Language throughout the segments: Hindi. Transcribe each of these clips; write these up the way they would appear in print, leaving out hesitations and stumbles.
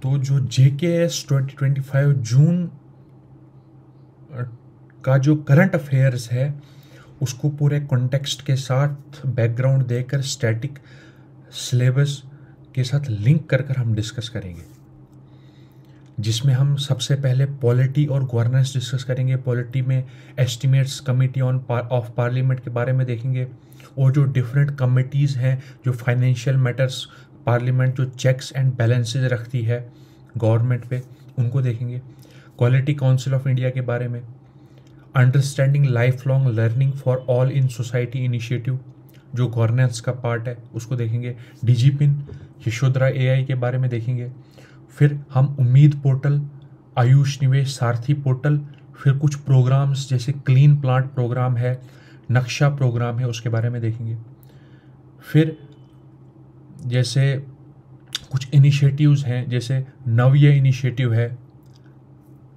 तो जो JKS 2025 जून का जो करंट अफेयर्स है उसको पूरे कॉन्टेक्स्ट के साथ बैकग्राउंड देकर स्टैटिक सिलेबस के साथ लिंक कर कर हम डिस्कस करेंगे, जिसमें हम सबसे पहले पॉलिटी और गवर्नेंस डिस्कस करेंगे। पॉलिटी में एस्टिमेट्स कमेटी ऑफ पार्लियामेंट के बारे में देखेंगे, और जो डिफरेंट कमिटीज़ हैं जो फाइनेंशियल मैटर्स पार्लियामेंट जो चेक्स एंड बैलेंसेज रखती है गवर्नमेंट पे, उनको देखेंगे। क्वालिटी काउंसिल ऑफ इंडिया के बारे में, understanding life long learning for all in society initiative जो गवर्नेंस का पार्ट है उसको देखेंगे। DigiPin यशोधरा AI के बारे में देखेंगे। फिर हम उम्मीद पोर्टल, आयुष निवेश सारथी पोर्टल, फिर कुछ प्रोग्राम्स जैसे क्लीन प्लांट प्रोग्राम है, नक्शा प्रोग्राम है, उसके बारे में देखेंगे। फिर जैसे कुछ इनिशिएटिव्स हैं, जैसे नव्य इनिशिएटिव है,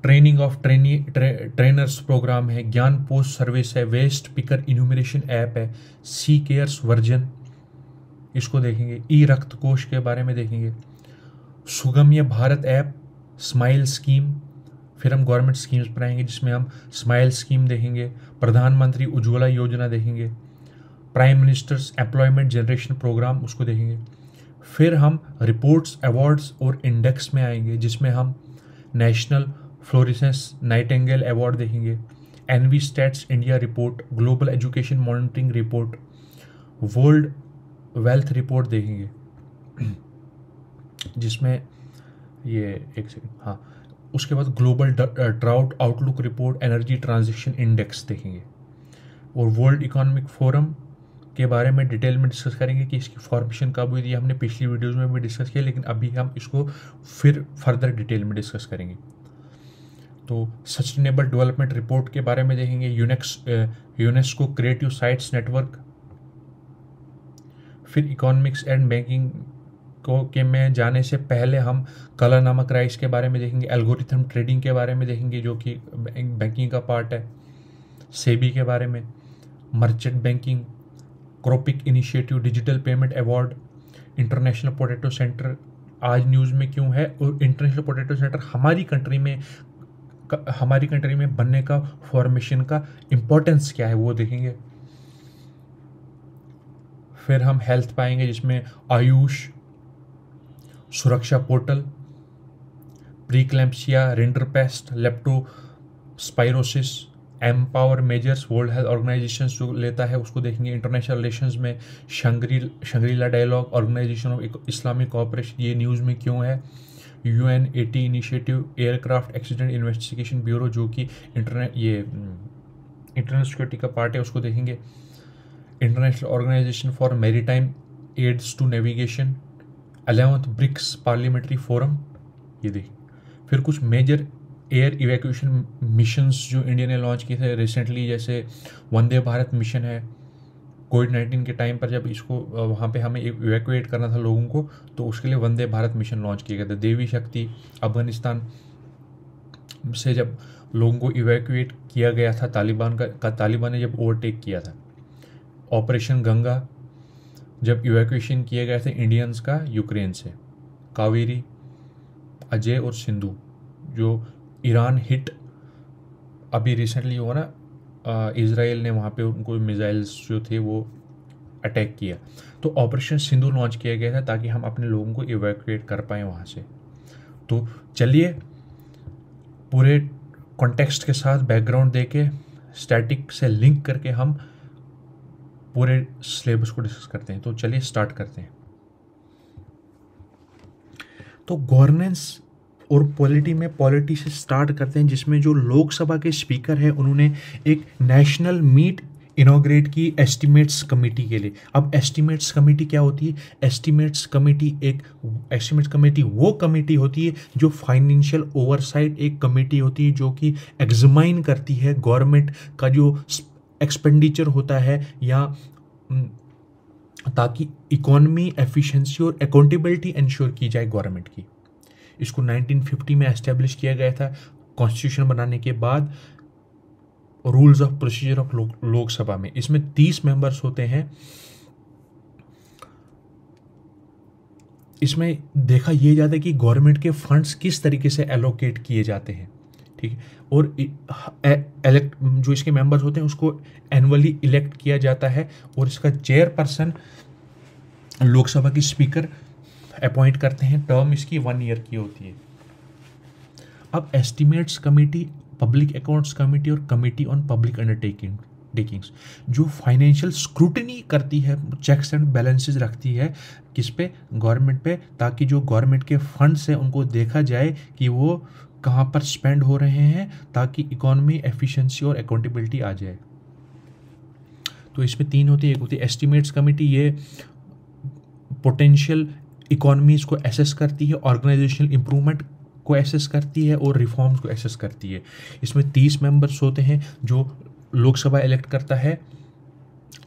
ट्रेनिंग ऑफ ट्रेनर्स प्रोग्राम है, ज्ञान पोस्ट सर्विस है, वेस्ट पिकर इन्यूमरेशन ऐप है, सी केयर्स वर्जन, इसको देखेंगे। ई रक्त कोष के बारे में देखेंगे। सुगम्य भारत ऐप, स्माइल स्कीम, फिर हम गवर्नमेंट स्कीम्स पर आएंगे जिसमें हम स्माइल स्कीम देखेंगे, प्रधानमंत्री उज्ज्वला योजना देखेंगे, prime ministers employment generation programme उसको देखेंगे। फिर हम रिपोर्ट्स, अवार्ड्स और इंडेक्स में आएंगे जिसमें हम नेशनल फ्लोरेसेंस नाइटिंगेल अवार्ड देखेंगे, EnviStats India report, global education monitoring report, world wealth report देखेंगे जिसमें ये एक सेकंड, हाँ, उसके बाद global drought outlook report, energy transition index देखेंगे। और वर्ल्ड इकोनॉमिक फोरम के बारे में डिटेल में डिस्कस करेंगे कि इसकी फॉर्मेशन कब हुई थी। हमने पिछली वीडियोज़ में भी डिस्कस किया, लेकिन अभी हम इसको फिर फर्दर डिटेल में डिस्कस करेंगे। तो सस्टेनेबल डेवलपमेंट रिपोर्ट के बारे में देखेंगे, यूनेस्को क्रिएटिव साइट्स नेटवर्क। फिर इकोनॉमिक्स एंड बैंकिंग के में जाने से पहले हम कला नामक राइस के बारे में देखेंगे, एल्गोरिथम ट्रेडिंग के बारे में देखेंगे जो कि बैंकिंग का पार्ट है, सेबी के बारे में, merchant banking, CROPIC initiative, digital payment award, international potato centre आज न्यूज़ में क्यों है, और इंटरनेशनल पोटैटो सेंटर हमारी कंट्री में बनने का फॉर्मेशन का इम्पोर्टेंस क्या है वो देखेंगे। फिर हम हेल्थ पाएंगे जिसमें Ayush Suraksha portal, preeclampsia, rinderpest, leptospirosis, empower measures world health organization जो लेता है उसको देखेंगे। इंटरनेशनल रिलेशंस में Shangri-La dialogue, organization of Islamic cooperation ये न्यूज़ में क्यों है, UNAT initiative, aircraft accident investigation bureau जो कि इंटरनल सिक्योरिटी का पार्ट है उसको देखेंगे। International organisation for maritime aids to navigation, 11th BRICS parliamentary forum ये देखें। फिर कुछ मेजर एयर इवैक्यूएशन मिशंस जो इंडिया ने लॉन्च किए थे रिसेंटली, जैसे वंदे भारत मिशन है। कोविड-19 के टाइम पर जब इसको वहाँ पे हमें इवैक्यूएट करना था लोगों को, तो उसके लिए वंदे भारत मिशन लॉन्च किया गया था। देवी शक्ति, अफगानिस्तान से जब लोगों को इवैक्यूएट किया गया था तालिबान ने जब ओवरटेक किया था। ऑपरेशन गंगा, जब इवैक्यूएशन किया गया था इंडियंस का यूक्रेन से। कावेरी, अजय और सिंधु जो ईरान हिट अभी रिसेंटली हुआ ना, इजराइल ने वहाँ पे उनको मिसाइल्स जो थे वो अटैक किया, तो ऑपरेशन सिंधु लॉन्च किया गया था ताकि हम अपने लोगों को इवैक्यूएट कर पाएँ वहाँ से। तो चलिए पूरे कॉन्टेक्स्ट के साथ बैकग्राउंड देके स्टैटिक से लिंक करके हम पूरे सिलेबस को डिस्कस करते हैं। तो चलिए स्टार्ट करते हैं। तो गवर्नेंस और पॉलिटी से स्टार्ट करते हैं, जिसमें जो लोकसभा के स्पीकर हैं उन्होंने एक नेशनल मीट इनॉग्रेट की एस्टिमेट्स कमेटी के लिए। अब एस्टिमेट्स कमेटी क्या होती है? एस्टिमेट्स कमेटी वो कमेटी होती है जो फाइनेंशियल ओवरसाइट एक कमेटी होती है जो कि एग्जामाइन करती है गवर्नमेंट का जो एक्सपेंडिचर होता है, या ताकि इकोनॉमी, एफिशिएंसी और अकाउंटेबिलिटी इंश्योर की जाए गवर्नमेंट की। इसको 1950 में एस्टेब्लिश किया गया था कॉन्स्टिट्यूशन बनाने के बाद, rules of procedure of Lok Sabha में। इसमें 30 मेंबर्स होते हैं। इसमें देखा ये जाता है कि गवर्नमेंट के फंड्स किस तरीके से एलोकेट किए जाते हैं, ठीक है। और इलेक्ट जो इसके मेंबर्स होते हैं उसको एनुअली इलेक्ट किया जाता है, और इसका चेयरपर्सन लोकसभा की स्पीकर अपॉइंट करते हैं। टर्म इसकी 1 ईयर की होती है। अब estimates committee, public accounts committee और कमेटी ऑन पब्लिक अंडरटेकिंग्स जो फाइनेंशियल स्क्रूटनी करती है, चेक्स एंड बैलेंसेस रखती है किस पे, गवर्नमेंट पे, ताकि जो गवर्नमेंट के फंड्स हैं उनको देखा जाए कि वो कहाँ पर स्पेंड हो रहे हैं, ताकि इकोनॉमी एफिशिएंसी और अकाउंटेबिलिटी आ जाए। तो इसमें 3 होती है। एक होती है एस्टिमेट्स कमेटी, ये पोटेंशियल इकोनॉमीज को एसेस करती है, ऑर्गेनाइजेशनल इंप्रूवमेंट को एसेस करती है और रिफॉर्म्स को एसेस करती है। इसमें 30 मेंबर्स होते हैं जो लोकसभा इलेक्ट करता है,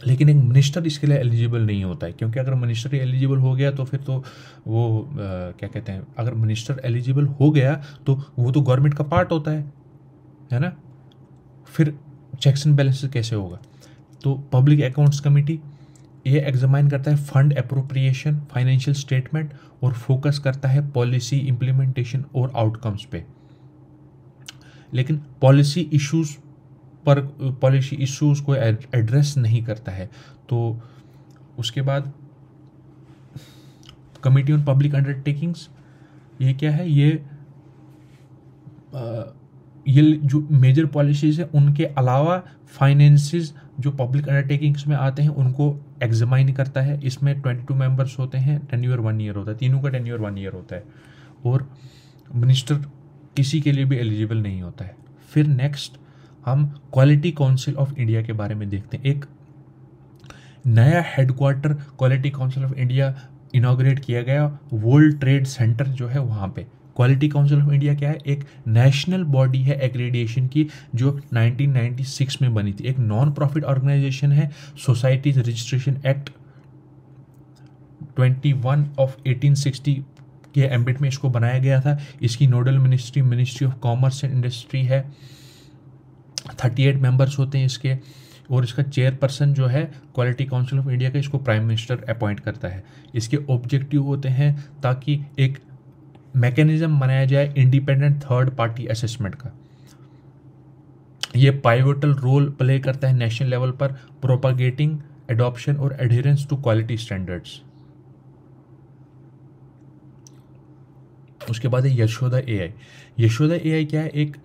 लेकिन एक मिनिस्टर इसके लिए एलिजिबल नहीं होता है, क्योंकि अगर मिनिस्टर एलिजिबल हो गया तो फिर तो वो क्या कहते हैं, अगर मिनिस्टर एलिजिबल हो गया तो वो तो गवर्नमेंट का पार्ट होता है ना, फिर चेक्स एंड बैलेंसेस कैसे होगा। तो पब्लिक अकाउंट्स कमेटी ये एग्जामाइन करता है फंड अप्रोप्रिएशन, फाइनेंशियल स्टेटमेंट, और फोकस करता है पॉलिसी इम्प्लीमेंटेशन और आउटकम्स पे, लेकिन पॉलिसी इश्यूज को एड्रेस नहीं करता है। तो उसके बाद कमिटी ऑन पब्लिक अंडरटेकिंग्स, ये क्या है, ये जो मेजर पॉलिसीज है उनके अलावा फाइनेंसेस जो पब्लिक अंडरटेकिंग्स में आते हैं उनको एग्जामाइन करता है। इसमें 22 मेंबर्स होते हैं, टेन्योर 1 ईयर होता है, तीनों का टेन्योर 1 ईयर होता है, और मिनिस्टर किसी के लिए भी एलिजिबल नहीं होता है। फिर नेक्स्ट हम क्वालिटी काउंसिल ऑफ इंडिया के बारे में देखते हैं। एक नया headquarter quality council of India inaugurate किया गया वर्ल्ड ट्रेड सेंटर जो है वहाँ पे। क्वालिटी काउंसिल ऑफ इंडिया क्या है, एक नेशनल बॉडी है एक्रेडिटेशन की जो 1996 में बनी थी। एक नॉन प्रॉफिट ऑर्गेनाइजेशन है। सोसाइटीज रजिस्ट्रेशन एक्ट 21 ऑफ 1860 के एम्बिट में इसको बनाया गया था। इसकी nodal ministry of commerce and industry है। 38 मेंबर्स होते हैं इसके, और इसका चेयरपर्सन जो है क्वालिटी काउंसिल ऑफ इंडिया का, इसको प्राइम मिनिस्टर अपॉइंट करता है। इसके ऑब्जेक्टिव होते हैं ताकि एक मैकेनिज्म बनाया जाए इंडिपेंडेंट थर्ड पार्टी असेसमेंट का। ये पाइवोटल रोल प्ले करता है नेशनल लेवल पर प्रोपागेटिंग एडॉप्शन और एडहेरेंस टू क्वालिटी स्टैंडर्ड्स। उसके बाद है यशोदा एआई। यशोदा एआई क्या है, एक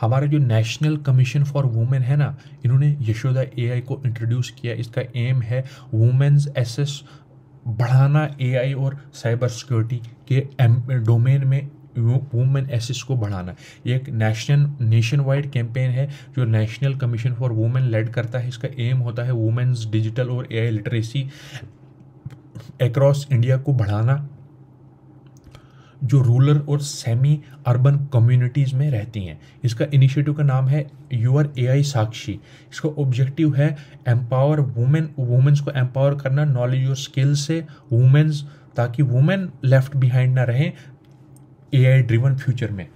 हमारा जो नेशनल कमीशन फॉर वुमेन है ना, इन्होंने यशोदा एआई को इंट्रोड्यूस किया। इसका एम है वुमेन्स एसेस बढ़ाना, एआई और साइबर सिक्योरिटी के डोमेन में वुमेन एसेस को बढ़ाना। ये एक नेशन वाइड कैंपेन है जो national commission for women lead करता है। इसका एम होता है वुमेन्स डिजिटल और एआई लिटरेसी अक्रॉस इंडिया को बढ़ाना, जो रूरल और सेमी अर्बन कम्युनिटीज़ में रहती हैं। इसका इनिशिएटिव का नाम है यूर एआई साक्षी। इसका ऑब्जेक्टिव है एम्पावर वुमेन्स को एम्पावर करना नॉलेज और स्किल से वुमेन्स, ताकि वुमेन लेफ्ट बिहाइंड ना रहें एआई ड्रिवन फ्यूचर में।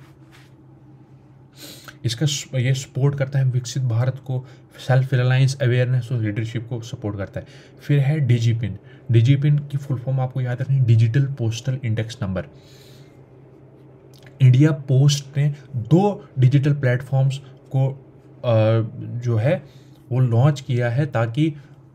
इसका ये सपोर्ट करता है विकसित भारत को, सेल्फ रिलायंस, अवेयरनेस और लीडरशिप को सपोर्ट करता है। फिर है डिजिपिन। डिजिपिन की फुल फॉर्म आपको याद रखनी, digital postal index number. India post ने 2 डिजिटल प्लेटफॉर्म्स को जो है वो लॉन्च किया है ताकि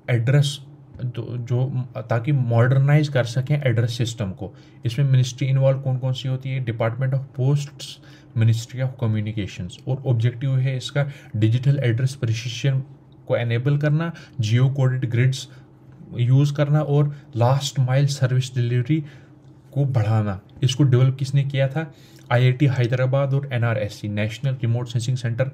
एड्रेस ताकि मॉडर्नाइज कर सकें एड्रेस सिस्टम को। इसमें मिनिस्ट्री इन्वॉल्व कौन कौन सी होती है, department of posts, ministry of communications, और ऑब्जेक्टिव है इसका डिजिटल एड्रेस प्रिसिशन को एनेबल करना, जियो कोडेड ग्रिड्स यूज़ करना और लास्ट माइल सर्विस डिलीवरी को बढ़ाना। इसको डेवलप किसने किया था, आईआईटी हैदराबाद और NRSC national remote sensing centre,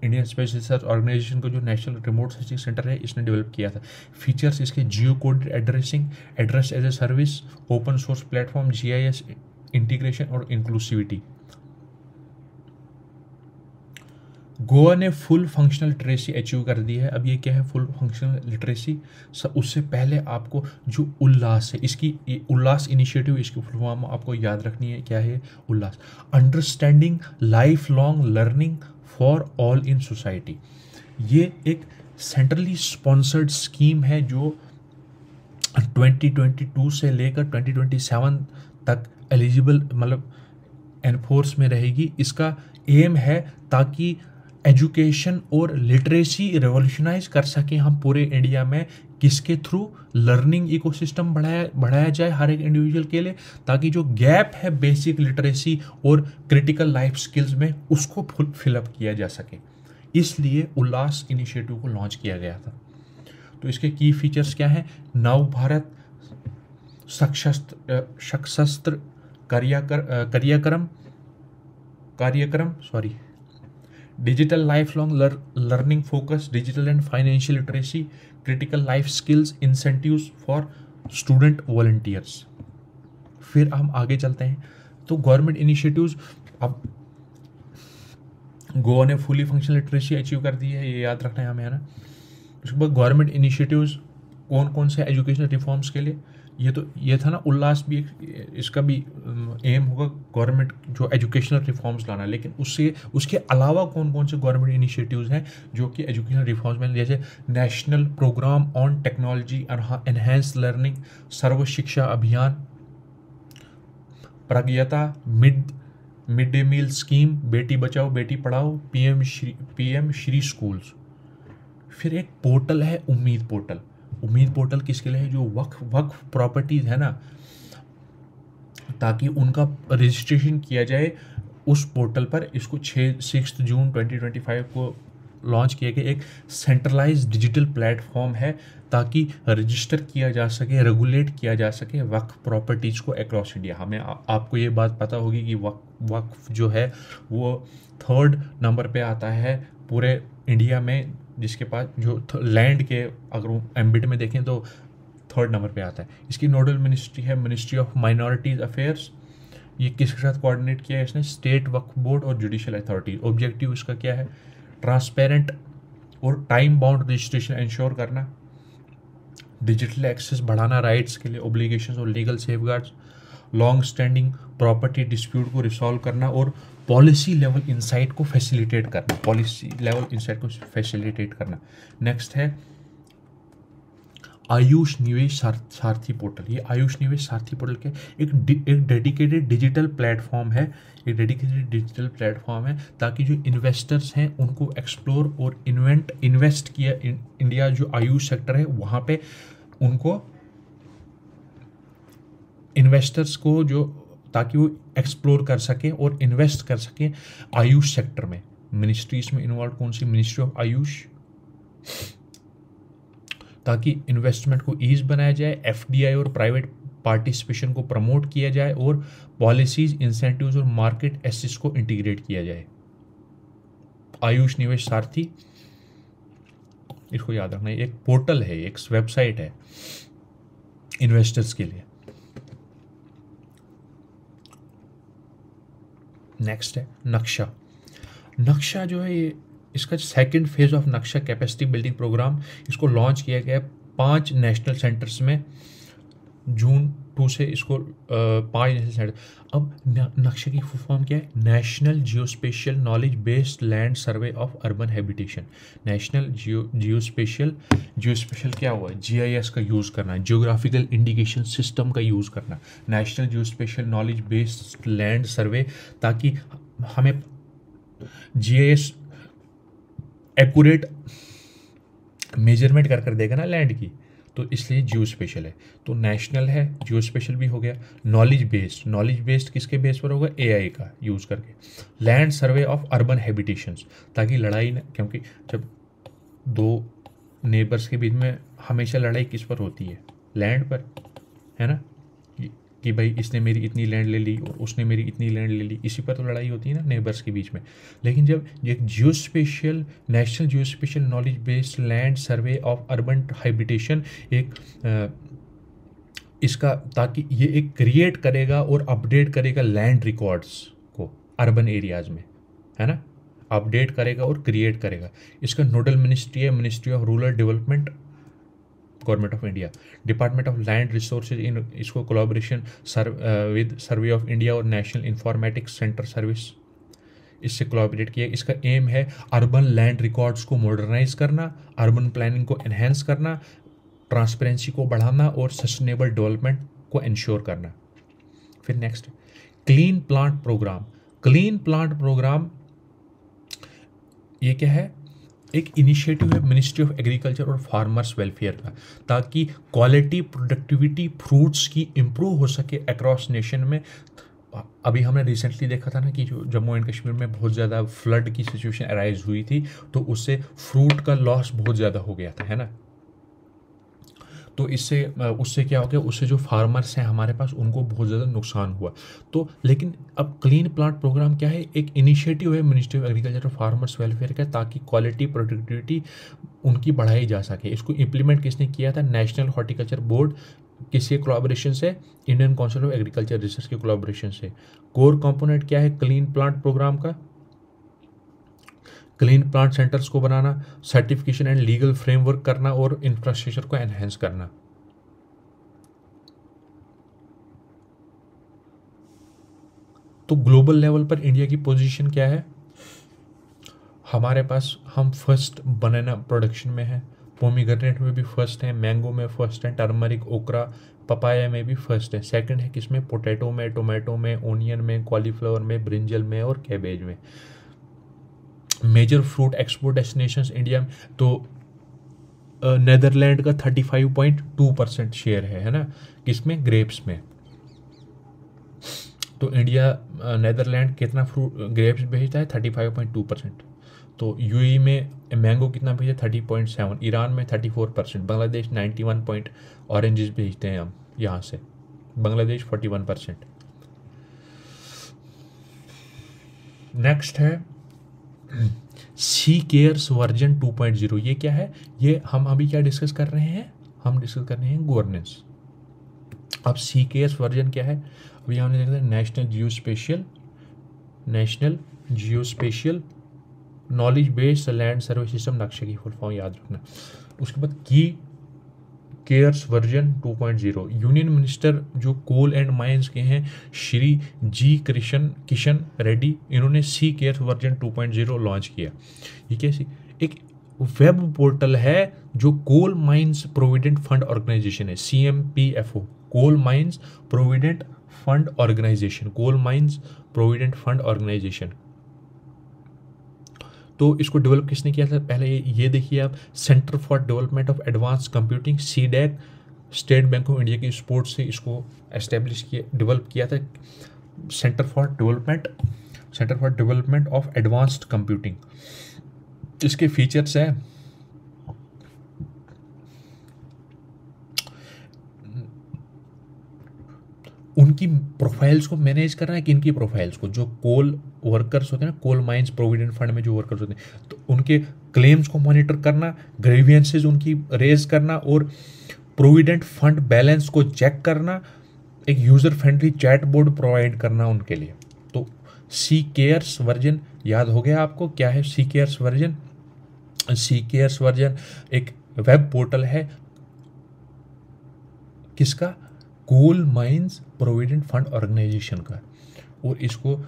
Indian space research organisation को जो नेशनल रिमोट सेंसिंग सेंटर है इसने डेवलप किया था। फीचर्स इसके geo coded addressing, address as a service, open source platform, GIS integration और इंक्लूसिविटी। गोवा ने फुल फंक्शनल लिटरेसी अचीव कर दी है। अब ये क्या है फुल फंक्शनल लिटरेसी, उससे पहले आपको जो उल्लास है, इसकी उल्लास इनिशिएटिव, इसकी फुल फॉर्म आपको याद रखनी है क्या है Ullas, understanding life long learning for all in society. ये एक सेंट्रली स्पॉन्सर्ड स्कीम है जो 2022 से लेकर 2027 तक एलिजिबल मतलब एनफोर्स में रहेगी। इसका एम है ताकि एजुकेशन और लिटरेसी रेवोल्यूशनाइज कर सकें हम पूरे इंडिया में, किसके थ्रू, लर्निंग इकोसिस्टम बढ़ाया जाए हर एक इंडिविजुअल के लिए, ताकि जो गैप है बेसिक लिटरेसी और क्रिटिकल लाइफ स्किल्स में उसको फिलअप किया जा सके। इसलिए उल्लास इनिशिएटिव को लॉन्च किया गया था। तो इसके की फीचर्स क्या हैं? नव भारत सशस्त्र कार्यक्रम digital life long learning focus, digital and financial literacy, critical life skills, incentives for student volunteers. फिर हम आगे चलते हैं। तो गवर्नमेंट इनिशिएटिव्स, अब गोवा ने फुली फंक्शनल लिटरेसी अचीव कर दी है, ये याद रखना है हमें, है ना। उसके बाद गवर्नमेंट इनिशिएटिव्स कौन कौन से एजुकेशनल रिफॉर्म्स के लिए, ये था ना उल्लास भी, इसका भी एम होगा गवर्नमेंट जो एजुकेशनल रिफॉर्म्स लाना। लेकिन उसके अलावा कौन कौन से गवर्नमेंट इनिशिएटिव्स हैं जो कि एजुकेशनल रिफॉर्म्स में, जैसे national programme on technology enhance learning, Sarva Shiksha Abhiyan, Pragyata, mid day meal scheme, Beti Bachao Beti Padhao, PM Shri schools. फिर एक पोर्टल है उम्मीद पोर्टल किसके लिए है? जो वक्फ प्रॉपर्टीज है ना, ताकि उनका रजिस्ट्रेशन किया जाए उस पोर्टल पर। इसको 6 जून 2025 को लॉन्च किया गया। एक सेंट्रलाइज्ड डिजिटल प्लेटफॉर्म है ताकि रजिस्टर किया जा सके, रेगुलेट किया जा सके वक्फ प्रॉपर्टीज़ को अक्रॉस इंडिया। हमें आपको ये बात पता होगी कि वक्फ जो है वो 3rd नंबर पे आता है पूरे इंडिया में, जिसके पास जो लैंड के अगर एम्बिट में देखें तो 3rd नंबर पे आता है। इसकी नोडल मिनिस्ट्री है मिनिस्ट्री ऑफ माइनॉरिटीज़ अफेयर्स। ये किसके साथ कोऑर्डिनेट किया है इसने? स्टेट वक्फ बोर्ड और जुडिशियल अथॉरिटी। ऑब्जेक्टिव इसका क्या है? ट्रांसपेरेंट और टाइम बाउंड रजिस्ट्रेशन इंश्योर करना, डिजिटल एक्सेस बढ़ाना राइट्स के लिए, ऑब्लिगेशंस और legal safeguards, long standing property dispute को रिसॉल्व करना और पॉलिसी लेवल इंसाइट को फैसिलिटेट करना। नेक्स्ट है आयुष निवेश सारथी पोर्टल। ये आयुष निवेश सारथी पोर्टल के एक डेडिकेटेड डिजिटल प्लेटफॉर्म है, ताकि जो इन्वेस्टर्स हैं उनको एक्सप्लोर और इन्वेस्ट किया इंडिया जो आयुष सेक्टर है वहाँ पे उनको इन्वेस्टर्स को जो, ताकि वो एक्सप्लोर कर सकें और इन्वेस्ट कर सकें आयुष सेक्टर में। मिनिस्ट्रीज में इन्वॉल्व कौन सी? मिनिस्ट्री ऑफ आयुष, ताकि इन्वेस्टमेंट को ईज बनाया जाए, एफडीआई और प्राइवेट पार्टिसिपेशन को प्रमोट किया जाए और पॉलिसीज, इंसेंटिव्स और मार्केट एसेस को इंटीग्रेट किया जाए। आयुष निवेश सारथी, इसको याद रखना, एक पोर्टल है, एक वेबसाइट है इन्वेस्टर्स के लिए। नेक्स्ट है नक्शा जो है ये, इसका 2nd फेज ऑफ नक्शा कैपेसिटी बिल्डिंग प्रोग्राम, इसको लॉन्च किया गया 5 नेशनल सेंटर्स में जून 2 से। इसको 5 नेशनल सेंटर। अब नक्शे की फुल फॉर्म क्या है? National geospatial knowledge based land survey of urban habitation. National geospatial क्या हुआ? GIS का यूज़ करना, जियोग्राफिकल इंडिकेशन सिस्टम का यूज़ करना, national geospatial knowledge based land सर्वे, ताकि हमें GIS एक्यूरेट मेजरमेंट कर देगा ना लैंड की, तो इसलिए जियो स्पेशल है। तो नेशनल है, जियो स्पेशल भी हो गया। नॉलेज बेस्ड किसके बेस पर होगा? AI का यूज़ करके। Land survey of urban habitations, ताकि लड़ाई न, क्योंकि जब 2 नेबर्स के बीच में हमेशा लड़ाई किस पर होती है? लैंड पर, है ना, कि भाई इसने मेरी इतनी लैंड ले ली और उसने मेरी इतनी लैंड ले ली, इसी पर तो लड़ाई होती है ना नेबर्स के बीच में। लेकिन जब एक national geospatial knowledge based land survey of urban habitation इसका, ताकि ये एक क्रिएट करेगा और अपडेट करेगा लैंड रिकॉर्ड्स को अर्बन एरियाज में, है ना, अपडेट करेगा और क्रिएट करेगा। इसका नोडल मिनिस्ट्री है ministry of rural development, government of India. Department of land resources in इसको collaboration with survey of India और नेशनल इंफॉर्मेटिक्स सेंटर सर्विस, इससे कोलैबोरेट किया। इसका एम है अर्बन लैंड रिकॉर्ड्स को मॉडर्नाइज करना, अर्बन प्लानिंग को एनहेंस करना, ट्रांसपेरेंसी को बढ़ाना और सस्टेनेबल डेवलपमेंट को इंश्योर करना। फिर next clean plant programme. Clean plant programme ये क्या है? एक इनिशिएटिव है मिनिस्ट्री ऑफ एग्रीकल्चर और फार्मर्स वेलफेयर का, ताकि क्वालिटी प्रोडक्टिविटी फ्रूट्स की इम्प्रूव हो सके अक्रॉस नेशन में। अभी हमने रिसेंटली देखा था ना कि जो जम्मू एंड कश्मीर में बहुत ज़्यादा फ्लड की सिचुएशन अराइज हुई थी, तो उससे फ्रूट का लॉस बहुत ज़्यादा हो गया था, है ना। तो उससे क्या हो गया, उससे जो फार्मर्स हैं हमारे पास उनको बहुत ज़्यादा नुकसान हुआ। तो लेकिन अब क्लीन प्लांट प्रोग्राम क्या है? एक इनिशिएटिव है मिनिस्ट्री ऑफ एग्रीकल्चर और फार्मर्स वेलफेयर का, ताकि क्वालिटी प्रोडक्टिविटी उनकी बढ़ाई जा सके। इसको इम्प्लीमेंट किसने किया था? National horticulture board. किसी कोलैबोरेशन से? Indian council of agriculture research के कोलैबोरेशन से। कोर कंपोनेंट क्या है क्लीन प्लांट प्रोग्राम का? क्लीन प्लांट सेंटर्स को बनाना, सर्टिफिकेशन एंड लीगल फ्रेमवर्क करना और इंफ्रास्ट्रक्चर को एनहेंस करना। तो ग्लोबल लेवल पर इंडिया की पोजीशन क्या है? हमारे पास हम फर्स्ट बनाना प्रोडक्शन में है, पोमीग्रेनेट में भी फर्स्ट है, मैंगो में फर्स्ट है, टर्मरिक, ओकरा, पपाया में भी फर्स्ट है। सेकंड है किसमें? पोटैटो में, टोमेटो में, ओनियन में, कॉलीफ्लावर में, ब्रिंजल में और कैबेज में। Major fruit export destinations India में, तो नेदरलैंड का 35.2% शेयर है ना, किसमें? ग्रेप्स में। तो इंडिया नेदरलैंड कितना फ्रूट ग्रेप्स भेजता है? 35.2%। तो यूएई में मैंगो कितना भेजा? 30.7। ईरान में 34%। बांग्लादेश 91 ऑरेंजेस भेजते हैं हम यहाँ से। बांग्लादेश 41%। नेक्स्ट है सी केयर्स वर्जन 2.0। ये क्या है? ये हम अभी क्या डिस्कस कर रहे हैं? हम डिस्कस कर रहे हैं गवर्नेंस। अब सी केयर्स वर्जन क्या है? अभी हमने देखा था national geospatial knowledge based land सर्वे सिस्टम, नक्शे की फुल फॉर्म याद रखना। उसके बाद की केयर्स वर्जन 2.0। यूनियन मिनिस्टर जो कोल एंड माइंस के हैं श्री जी किशन रेड्डी, इन्होंने सी केयर्स वर्जन 2.0 लॉन्च किया। ये कैसी? एक वेब पोर्टल है जो coal mines provident fund organisation है, CMPFO, coal mines provident fund organisation, coal mines provident fund organisation. तो इसको डेवलप किसने किया था? पहले ये देखिए आप, centre for development of advance computing, CDAC, state Bank of India की सपोर्ट से इसको एस्टेब्लिश किया, डेवलप किया था। Centre for development of advanced computing. इसके फीचर्स हैं उनकी प्रोफाइल्स को मैनेज करना है, कि इनकी प्रोफाइल्स को, जो कोल वर्कर्स होते हैं ना, कोल माइंस प्रोविडेंट फंड में जो वर्कर्स होते हैं, तो उनके क्लेम्स को मॉनिटर करना, ग्रीवियंसेस उनकी रेज करना और प्रोविडेंट फंड बैलेंस को चेक करना, एक user friendly chat board provide करना उनके लिए। तो सी केयर्स वर्जन याद हो गया आपको? क्या है C cares version? C cares version एक वेब पोर्टल है, किसका? Coal mines provident fund organisation का, और इसको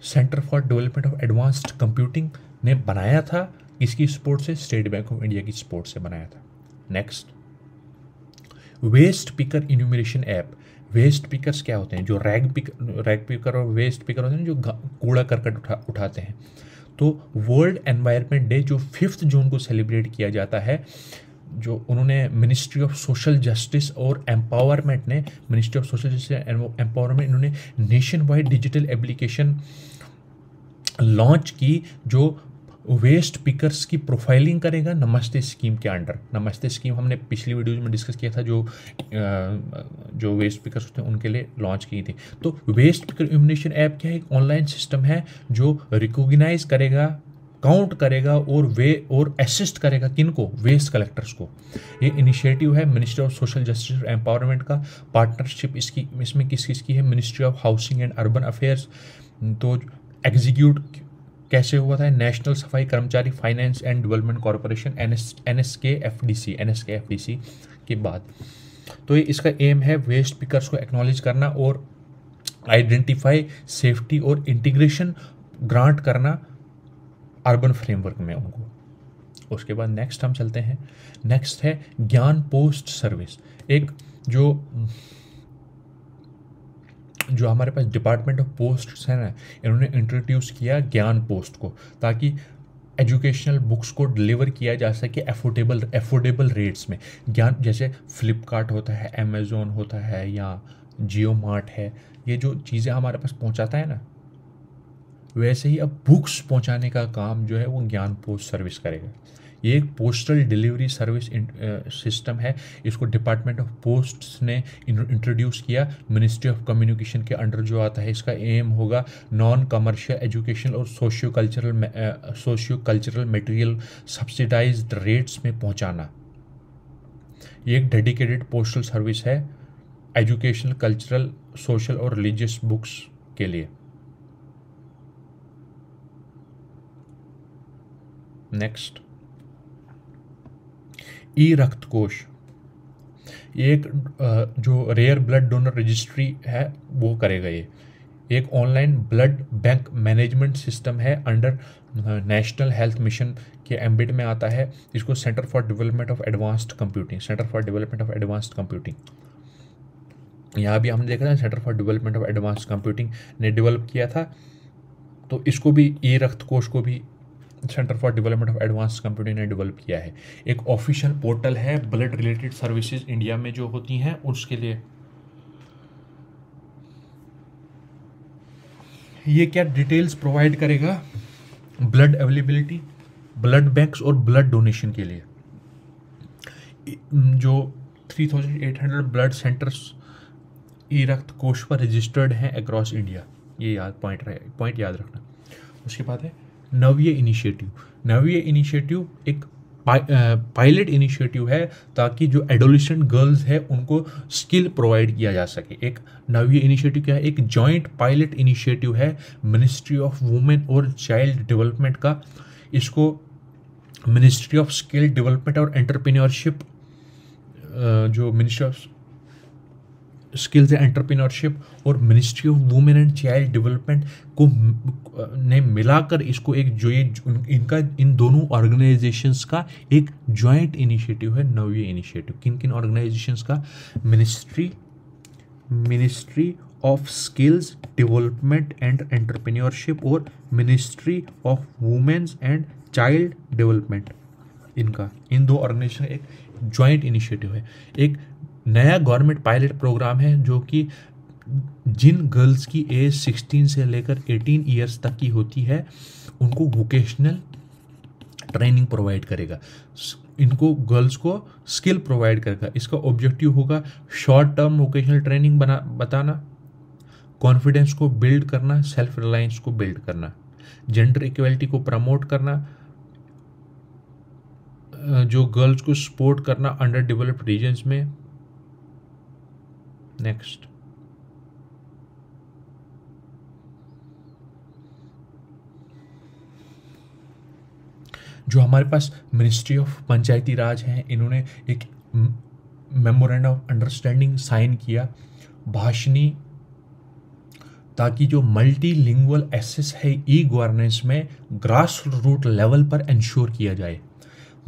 centre for development of advanced computing ने बनाया था। इसकी सपोर्ट से? स्टेट बैंक ऑफ इंडिया की सपोर्ट से बनाया था। Next, waste picker enumeration app. Waste pickers क्या होते हैं? जो रैग पिकर और वेस्ट पिकर होते हैं, जो कूड़ा करकट उठाते हैं। तो वर्ल्ड एनवायरनमेंट डे जो 5 जून को सेलिब्रेट किया जाता है, जो उन्होंने मिनिस्ट्री ऑफ सोशल जस्टिस और एम्पावरमेंट ने, ministry of social justice and empowerment, इन्होंने nation wide digital application launch की जो वेस्ट पिकर्स की प्रोफाइलिंग करेगा नमस्ते स्कीम के अंडर। नमस्ते स्कीम हमने पिछली वीडियोज में डिस्कस किया था, जो वेस्ट पिकर्स होते हैं उनके लिए लॉन्च की थी। तो वेस्ट पिकर इम्यूनेशन ऐप क्या है? एक ऑनलाइन सिस्टम है जो रिकॉग्नाइज करेगा, काउंट करेगा और असिस्ट करेगा किनको? वेस्ट कलेक्टर्स को। ये इनिशिएटिव है मिनिस्ट्री ऑफ सोशल जस्टिस और एम्पावरमेंट का। पार्टनरशिप इसमें किसकी है? Ministry of housing and urban affairs. तो एग्जीक्यूट कैसे हुआ था? नेशनल सफाई कर्मचारी finance and development corporation, NSKFDC के बाद। तो ये इसका एम है वेस्ट पिकर्स को एक्नॉलेज करना और आइडेंटिफाई, सेफ्टी और इंटीग्रेशन ग्रांट करना अर्बन फ्रेमवर्क में उनको। उसके बाद नेक्स्ट हम चलते हैं, नेक्स्ट है ज्ञान पोस्ट सर्विस। एक जो हमारे पास डिपार्टमेंट ऑफ पोस्ट है ना, इन्होंने इंट्रोड्यूस किया ज्ञान पोस्ट को, ताकि एजुकेशनल बुक्स को डिलीवर किया जा सके अफोर्डेबल रेट्स में। ज्ञान जैसे फ्लिपकार्ट होता है, अमेज़ोन होता है या जियो मार्ट है, ये जो चीज़ें हमारे पास पहुंचाता है ना, वैसे ही अब बुक्स पहुंचाने का काम जो है वो ज्ञान पोस्ट सर्विस करेगा। ये एक पोस्टल डिलीवरी सर्विस सिस्टम है। इसको डिपार्टमेंट ऑफ पोस्ट्स ने इंट्रोड्यूस किया, मिनिस्ट्री ऑफ कम्युनिकेशन के अंडर जो आता है। इसका एम होगा नॉन कमर्शियल एजुकेशन और socio cultural material subsidised rates में पहुंचाना। ये एक डेडिकेटेड पोस्टल सर्विस है एजुकेशनल, कल्चरल, सोशल और रिलीजियस बुक्स के लिए। नेक्स्ट, ई रक्त कोष। ये एक जो रेयर ब्लड डोनर रजिस्ट्री है वो करेगा। ये एक online blood bank management system है, अंडर नेशनल हेल्थ मिशन के एम्बिट में आता है। इसको centre for development of advanced computing, यहाँ भी हमने देखा था centre for development of advanced computing ने डेवलप किया था। तो इसको भी, ई रक्त कोष को भी centre for development of advanced computing ने डेवलप किया है। एक ऑफिशियल पोर्टल है ब्लड रिलेटेड सर्विसेज इंडिया में जो होती हैं उसके लिए। ये क्या डिटेल्स प्रोवाइड करेगा? ब्लड अवेलेबिलिटी, ब्लड बैंक्स और ब्लड डोनेशन के लिए। जो 3800 ब्लड सेंटर्स ई रक्त कोष पर रजिस्टर्ड हैं अक्रॉस इंडिया, ये पॉइंट याद रखना। उसके बाद है नव्य इनिशिएटिव एक पायलट इनिशिएटिव है, ताकि जो एडोलेसेंट गर्ल्स है उनको स्किल प्रोवाइड किया जा सके। एक नव्य इनिशिएटिव क्या है? एक जॉइंट पायलट इनिशिएटिव है मिनिस्ट्री ऑफ वुमेन और चाइल्ड डेवलपमेंट का। इसको मिनिस्ट्री ऑफ स्किल डेवलपमेंट और एंटरप्रेन्योरशिप, जो ministry of skills and entrepreneurship और ministry of women and child development को ने मिलाकर इसको एक जो इनका इन दोनों ऑर्गेनाइजेशंस का एक जॉइंट इनिशिएटिव है नव्य इनिशिएटिव। किन किन ऑर्गेनाइजेशंस का? Ministry of skills development and entrepreneurship और ministry of women's and child development. इन दो ऑर्गेनाइजेशन एक जॉइंट इनिशिएटिव है। एक नया गवर्नमेंट पायलट प्रोग्राम है जो कि जिन गर्ल्स की एज 16 से लेकर 18 ईयर्स तक की होती है उनको वोकेशनल ट्रेनिंग प्रोवाइड करेगा। इनको गर्ल्स को स्किल प्रोवाइड करेगा। इसका ऑब्जेक्टिव होगा शॉर्ट टर्म वोकेशनल ट्रेनिंग बताना, कॉन्फिडेंस को बिल्ड करना, सेल्फ रिलायंस को बिल्ड करना, जेंडर इक्वलिटी को प्रमोट करना, जो गर्ल्स को सपोर्ट करना अंडर डेवलप्ड रीजन्स में। नेक्स्ट, जो हमारे पास मिनिस्ट्री ऑफ पंचायती राज है, इन्होंने एक मेमोरेंडम ऑफ अंडरस्टैंडिंग साइन किया भाषणी, ताकि जो मल्टीलिंगुअल एक्सेस है ई गवर्नेंस में ग्रास रूट लेवल पर इंश्योर किया जाए।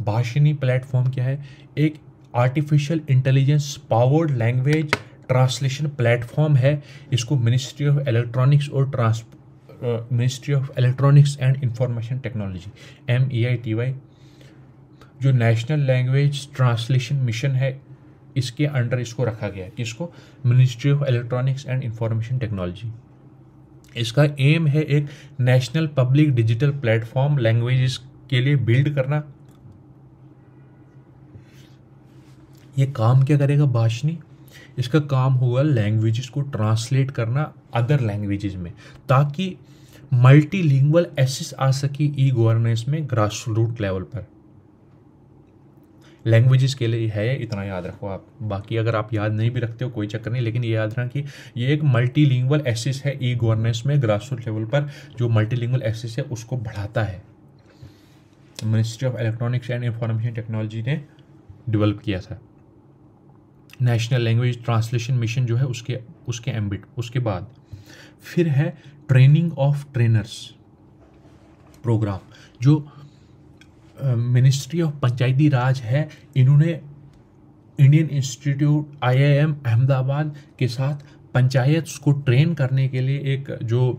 भाषणी प्लेटफॉर्म क्या है? एक artificial intelligence powered language translation platform है। इसको ministry of electronics and information technology MEITY, जो नेशनल लैंग्वेज ट्रांसलेशन मिशन है, इसके अंडर इसको रखा गया है। किसको? Ministry of electronics and information technology. इसका एम है एक national public digital platform languages के लिए बिल्ड करना। ये काम क्या करेगा भाषणी? इसका काम होगा लैंग्वेजेस को ट्रांसलेट करना अदर लैंग्वेजेस में, ताकि मल्टीलिंगुअल एक्सेस आ सके ई गवर्नेंस में ग्रास रूट लेवल पर। लैंग्वेजेस के लिए है, इतना याद रखो आप। बाकी अगर आप याद नहीं भी रखते हो कोई चक्कर नहीं, लेकिन ये याद रखना कि ये एक मल्टीलिंगुअल एक्सेस है ई गवर्नेंस में ग्रास रूट लेवल पर। जो मल्टीलिंगुअल एक्सेस है उसको बढ़ाता है। Ministry of electronics and information technology ने डेवलप किया था। नेशनल लैंग्वेज ट्रांसलेशन मिशन जो है उसके एम्बिट। उसके बाद फिर है ट्रेनिंग ऑफ ट्रेनर्स प्रोग्राम, जो मिनिस्ट्री ऑफ पंचायती राज है, इन्होंने इंडियन इंस्टीट्यूट IIM अहमदाबाद के साथ पंचायत को ट्रेन करने के लिए एक जो,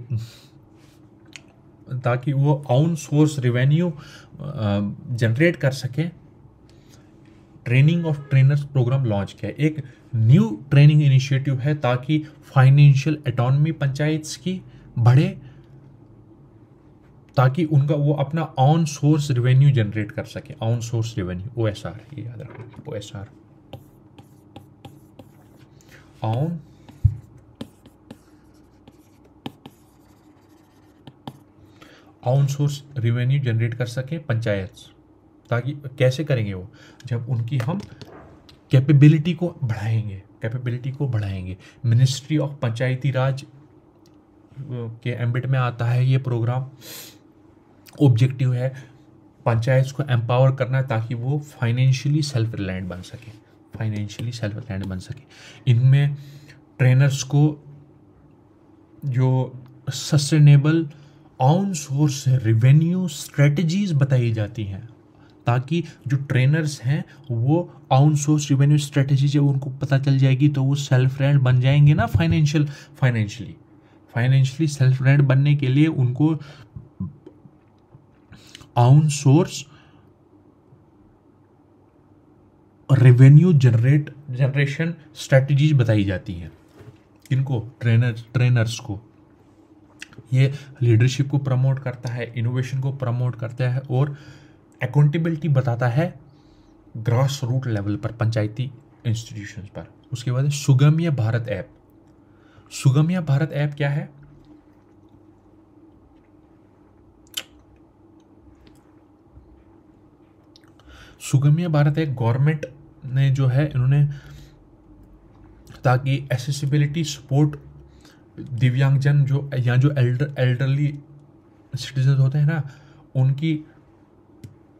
ताकि वो ऑन सोर्स रेवेन्यू जनरेट कर सके, training of trainers programme launch किया। एक न्यू ट्रेनिंग इनिशिएटिव है ताकि फाइनेंशियल ऑटोनॉमी पंचायत की बढ़े, ताकि उनका वो अपना ऑन सोर्स रेवेन्यू जनरेट कर सके। ऑन सोर्स रेवेन्यू OSR, ये याद रखो, OSR, on source revenue generate कर सके पंचायत। ताकि कैसे करेंगे वो, जब उनकी हम कैपेबिलिटी को बढ़ाएंगे। मिनिस्ट्री ऑफ पंचायती राज के एम्बिट में आता है ये प्रोग्राम। ऑब्जेक्टिव है पंचायत को एम्पावर करना ताकि वो फाइनेंशियली सेल्फ रिलायंट बन सके। इनमें ट्रेनर्स को जो sustainable on source revenue strategies बताई जाती हैं, ताकि जो ट्रेनर्स हैं वो ऑन सोर्स रेवेन्यू स्ट्रेटजी जब उनको पता चल जाएगी तो वो सेल्फ रिलायंट बन जाएंगे ना। फाइनेंशियली सेल्फ रिलायंट बनने के लिए उनको on source revenue generation strategies बताई जाती हैं। इनको ट्रेनर्स को ये लीडरशिप को प्रमोट करता है, इनोवेशन को प्रमोट करता है और अकाउंटेबिलिटी बताता है ग्रास रूट लेवल पर, पंचायती इंस्टीट्यूशंस पर। उसके बाद सुगम्य भारत ऐप। सुगम्य भारत ऐप क्या है? सुगम्य भारत ऐप गवर्नमेंट ने जो है, इन्होंने ताकि एसेसिबिलिटी सपोर्ट दिव्यांगजन जो या जो एल्डरली सिटीजन होते हैं ना, उनकी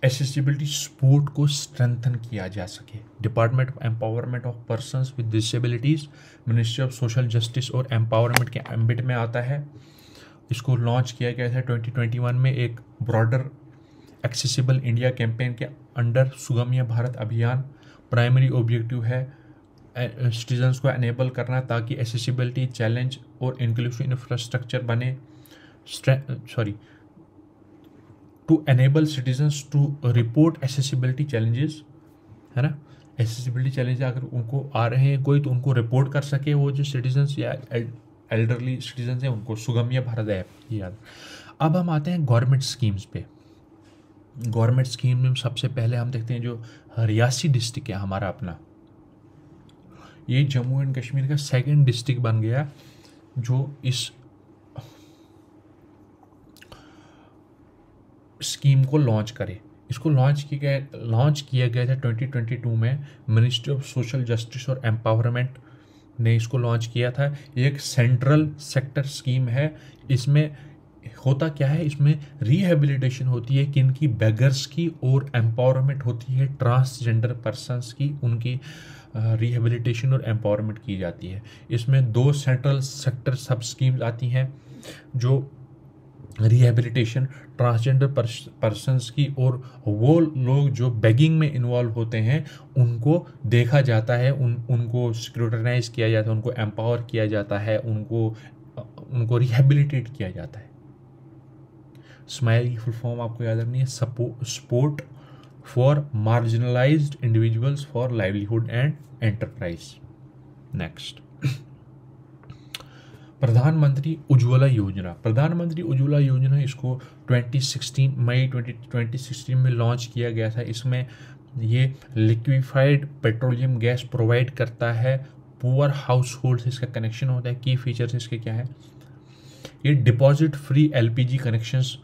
एसेसिबिलिटी सपोर्ट को स्ट्रेंथन किया जा सके। Department of empowerment of persons with disabilities, ministry of social justice और एम्पावरमेंट के एम्बिट में आता है। इसको लॉन्च किया गया था 2021 में एक ब्रॉडर एक्सेसिबल इंडिया कैंपेन के under Sugamya Bharat Abhiyan. Primary objective है सिटीजन्स को एनेबल करना ताकि एसेसिबिलिटी चैलेंज और इंक्लूसिव इंफ्रास्ट्रक्चर बने। To enable citizens to report accessibility challenges, है ना। एसेसिबिलिटी चैलेंज अगर उनको आ रहे हैं कोई, तो उनको रिपोर्ट कर सके वो जो सिटीजन्स या एल्डरली सिटीजन्स हैं उनको। सुगम्य भारत ऐप याद। अब हम आते हैं गवर्नमेंट स्कीम्स पे। गवर्नमेंट स्कीम में सबसे पहले हम देखते हैं जो रियासी डिस्ट्रिक्ट है हमारा अपना, ये जम्मू एंड कश्मीर का सेकंड डिस्ट्रिक्ट बन गया जो इस स्कीम को लॉन्च करे। इसको लॉन्च किया गया था 2022 में। मिनिस्ट्री ऑफ सोशल जस्टिस और एम्पावरमेंट ने इसको लॉन्च किया था। ये एक सेंट्रल सेक्टर स्कीम है। इसमें होता क्या है, इसमें रिहेबिलिटेशन होती है किनकी, बेगर्स की, और एम्पावरमेंट होती है ट्रांसजेंडर पर्सन्स की, उनकी रिहेबिलिटेशन और एम्पावरमेंट की जाती है। इसमें 2 सेंट्रल सेक्टर सब स्कीम्स आती हैं जो रिहेबिलिटेशन ट्रांसजेंडर पर्सन्स की, और वो लोग जो बेगिंग में इन्वॉल्व होते हैं उनको देखा जाता है, उनको स्क्रूटनाइज किया जाता है, उनको एम्पावर किया जाता है, उनको रिहेबिलिटेट किया जाता है। स्माइल की फुल फॉर्म आपको याद रखनी है, support for marginalised individuals for livelihood and enterprise. Next, प्रधानमंत्री उज्ज्वला योजना। प्रधानमंत्री उज्ज्वला योजना इसको मई 2016 में लॉन्च किया गया था। इसमें ये लिक्विफाइड पेट्रोलियम गैस प्रोवाइड करता है पुअर हाउस होल्ड से इसका कनेक्शन होता है। की फीचर्स इसके क्या है, ये डिपॉजिट फ्री LPG कनेक्शंस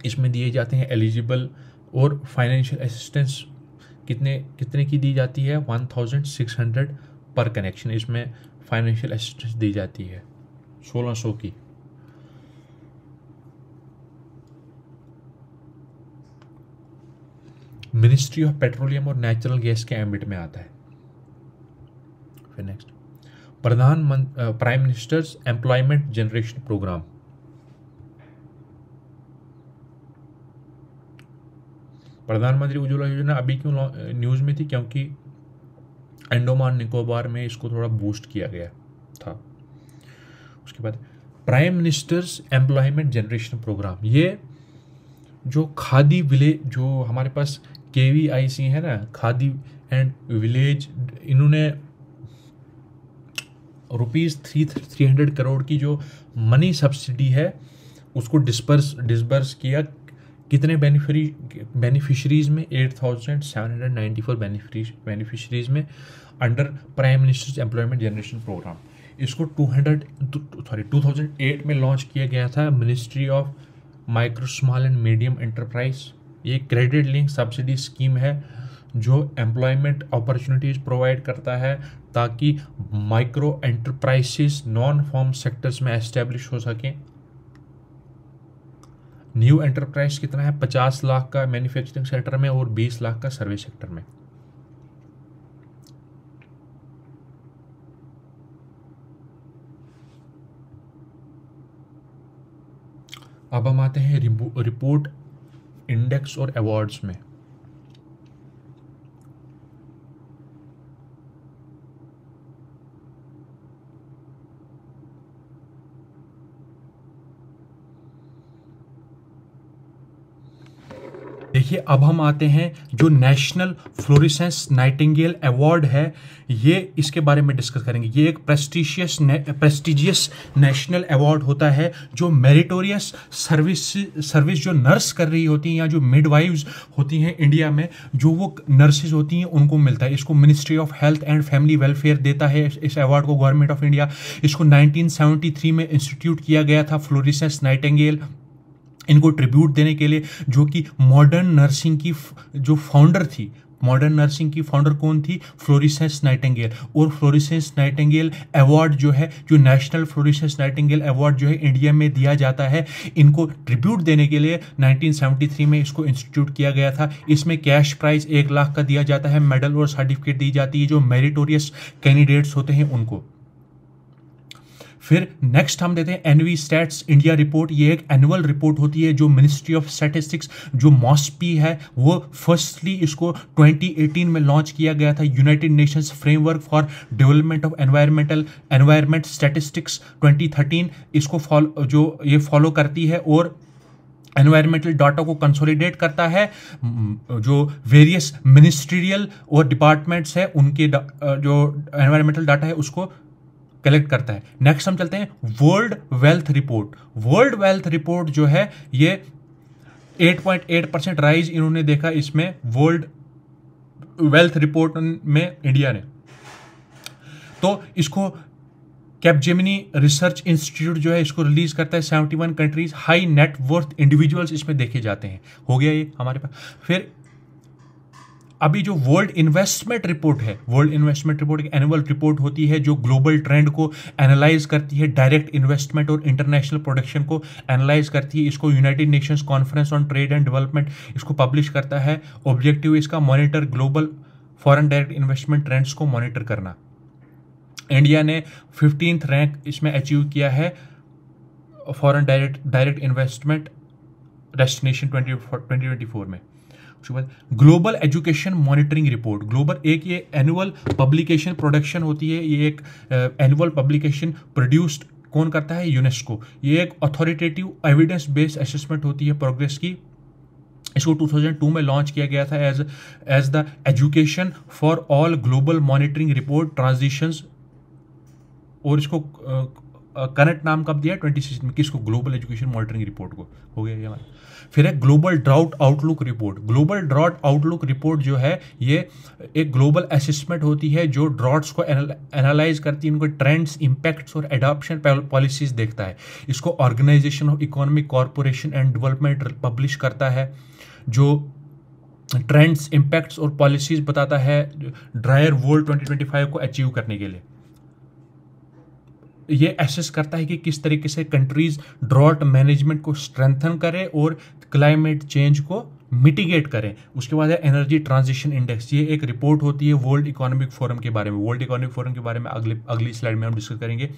इसमें दिए जाते हैं एलिजिबल, और फाइनेंशियल असिस्टेंस कितने की दी जाती है, 1600 पर कनेक्शन इसमें फाइनेंशियल असिस्टेंस दी जाती है, 1600 की। मिनिस्ट्री ऑफ पेट्रोलियम और नेचुरल गैस के एम्बिट में आता है। फिर next, prime ministers employment generation programme. Pradhan Mantri Ujjwala योजना अभी क्यों न्यूज़ में थी? क्योंकि अंडमान निकोबार में इसको थोड़ा बूस्ट किया गया था। उसके बाद prime ministers employment generation programme, ये जो खादी विलेज, जो हमारे पास KVIC है ना, खादी एंड विलेज, इन्होंने ₹300 करोड़ की जो मनी सब्सिडी है उसको डिस्बर्स किया। कितने बेनिफिशरीज में? 8794 बेनिफिशरीज में under prime ministers employment generation programme. इसको 2008 में लॉन्च किया गया था ministry of micro small and medium enterprise. ये क्रेडिट लिंक सब्सिडी स्कीम है जो एम्प्लॉयमेंट अपॉर्चुनिटीज प्रोवाइड करता है ताकि micro enterprises non farm sectors में एस्टेब्लिश हो सकें। न्यू एंटरप्राइज कितना है? 50 लाख का मैन्युफैक्चरिंग सेक्टर में और 20 लाख का सर्विस सेक्टर में। अब हम आते हैं रिपोर्ट, इंडेक्स और अवार्ड्स में। देखिए, अब हम आते हैं जो नेशनल फ्लोरेसेंस नाइटिंगेल अवार्ड है, ये इसके बारे में डिस्कस करेंगे। ये एक प्रेस्टिजियस नेशनल अवार्ड होता है जो मेरिटोरियस सर्विस जो नर्स कर रही होती हैं या जो मिडवाइव्स होती हैं इंडिया में, जो वो नर्सेज होती हैं उनको मिलता है। इसको ministry of health and family welfare देता है इस अवार्ड को, गवर्नमेंट ऑफ इंडिया। इसको 1973 में इंस्टीट्यूट किया गया था फ्लोरेसेंस नाइटिंगेल, इनको ट्रिब्यूट देने के लिए, जो कि मॉडर्न नर्सिंग की जो फाउंडर थी। मॉडर्न नर्सिंग की फाउंडर कौन थी? Fluorescence Nightingale. और फ्लोरेसेंस नाइटिंगेल अवार्ड जो है, जो नेशनल फ्लोरेसेंस नाइटिंगेल अवार्ड जो है इंडिया में दिया जाता है, इनको ट्रिब्यूट देने के लिए 1973 में इसको इंस्टीट्यूट किया गया था। इसमें कैश प्राइज 1 लाख का दिया जाता है, मेडल और सर्टिफिकेट दी जाती है जो मेरिटोरियस कैंडिडेट्स होते हैं उनको। फिर नेक्स्ट हम देते हैं एनवी स्टैट्स इंडिया रिपोर्ट। ये एक एनुअल रिपोर्ट होती है जो मिनिस्ट्री ऑफ स्टैटिस्टिक्स जो मॉस्पी है वो फर्स्टली इसको 2018 में लॉन्च किया गया था। United Nations framework for development of environment statistics 2013 इसको फॉलो करती है और एनवायरमेंटल डाटा को कंसोलिडेट करता है। जो वेरियस मिनिस्ट्रियल और डिपार्टमेंट्स है उनके जो एनवायरमेंटल डाटा है उसको कलेक्ट करता है। नेक्स्ट हम चलते हैं world wealth report. World wealth report जो है ये 8.8% राइज इन्होंने देखा इसमें वर्ल्ड वेल्थ रिपोर्ट में इंडिया ने। तो इसको कैपजेमिनी रिसर्च इंस्टीट्यूट जो है इसको रिलीज करता है। 71 countries high net worth individuals इसमें देखे जाते हैं। हो गया ये हमारे पास। फिर अभी जो वर्ल्ड इन्वेस्टमेंट रिपोर्ट है, वर्ल्ड इन्वेस्टमेंट रिपोर्ट एक एनुअल रिपोर्ट होती है जो ग्लोबल ट्रेंड को एनालाइज करती है, डायरेक्ट इन्वेस्टमेंट और इंटरनेशनल प्रोडक्शन को एनालाइज करती है। इसको United Nations conference on trade and development इसको पब्लिश करता है। ऑब्जेक्टिव इसका monitor global foreign direct investment trends को मॉनिटर करना। इंडिया ने 15th रैंक इसमें अचीव किया है फॉरेन डायरेक्ट इन्वेस्टमेंट डेस्टिनेशन 2024 में। उसके बाद global education monitoring report. Global एक ये एनुअल पब्लिकेशन प्रोडक्शन होती है। ये एक एनुअल पब्लिकेशन प्रोड्यूस्ड कौन करता है? यूनेस्को। ये एक अथॉरिटेटिव एविडेंस बेस्ड असेसमेंट होती है प्रोग्रेस की। इसको 2002 में लॉन्च किया गया था as the education for all global monitoring report transitions. और इसको करंट नाम कब दिया? 2016 में। किसको? ग्लोबल एजुकेशन मॉनिटरिंग रिपोर्ट को। हो गया ये हमारा। फिर है global drought outlook report. Global drought outlook report जो है ये एक ग्लोबल असेसमेंट होती है जो ड्राउट्स को एनालाइज करती है, उनके ट्रेंड्स, इंपैक्ट्स और एडॉप्शन पॉलिसीज देखता है। इसको organisation of economic corporation and development publish करता है, जो ट्रेंड्स, इंपैक्ट्स और पॉलिसीज बताता है ड्रायर वर्ल्ड 2025 को अचीव करने के लिए। ये एसेस करता है कि किस तरीके से कंट्रीज ड्रॉट मैनेजमेंट को स्ट्रेंथन करें और क्लाइमेट चेंज को मिटिगेट करें। उसके बाद है एनर्जी ट्रांजिशन इंडेक्स। ये एक रिपोर्ट होती है वर्ल्ड इकोनॉमिक फोरम के बारे में। वर्ल्ड इकोनॉमिक फोरम के बारे में अगली स्लाइड में हम डिस्कस करेंगे।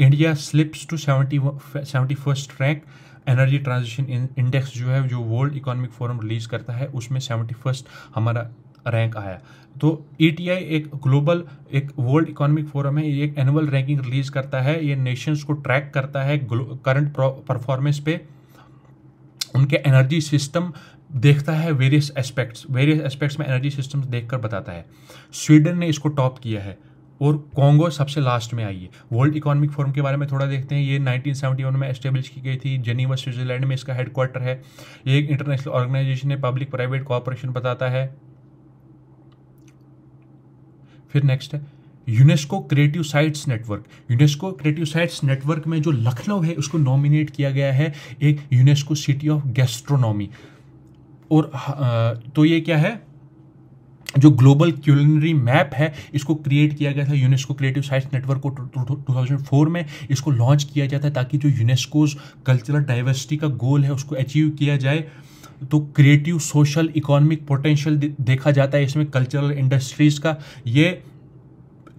India slips to 71st rank energy transition index जो है, जो वर्ल्ड इकोनॉमिक फोरम रिलीज करता है, उसमें 71st हमारा रैंक आया। तो ETI एक ग्लोबल, एक वर्ल्ड इकोनॉमिक फोरम है, ये एक एनुअल रैंकिंग रिलीज करता है। ये नेशंस को ट्रैक करता है करंट परफॉर्मेंस पे, उनके एनर्जी सिस्टम देखता है, वेरियस एस्पेक्ट्स में एनर्जी सिस्टम्स देखकर बताता है। स्वीडन ने इसको टॉप किया है और कॉन्गो सबसे लास्ट में आई है। वर्ल्ड इकोनॉमिक फोरम के बारे में थोड़ा देखते हैं। ये 1971 में एस्टेब्लिश की गई थी, जेनीवा स्विट्जरलैंड में इसका हेडक्वार्टर है। ये एक इंटरनेशनल ऑर्गेनाइजेशन है, पब्लिक प्राइवेट कोऑपरेशन बताता है। फिर नेक्स्ट है UNESCO creative sites network. UNESCO creative sites network में जो लखनऊ है उसको नॉमिनेट किया गया है एक यूनेस्को सिटी ऑफ गैस्ट्रोनॉमी। और तो ये क्या है, जो ग्लोबल क्यूलिनरी मैप है इसको क्रिएट किया गया था यूनेस्को क्रिएटिव साइट्स नेटवर्क को 2004 में इसको लॉन्च किया जाता है, ताकि जो यूनेस्कोज कल्चरल डाइवर्सिटी का गोल है उसको अचीव किया जाए। तो क्रिएटिव सोशल इकोनॉमिक पोटेंशियल देखा जाता है इसमें कल्चरल इंडस्ट्रीज का। ये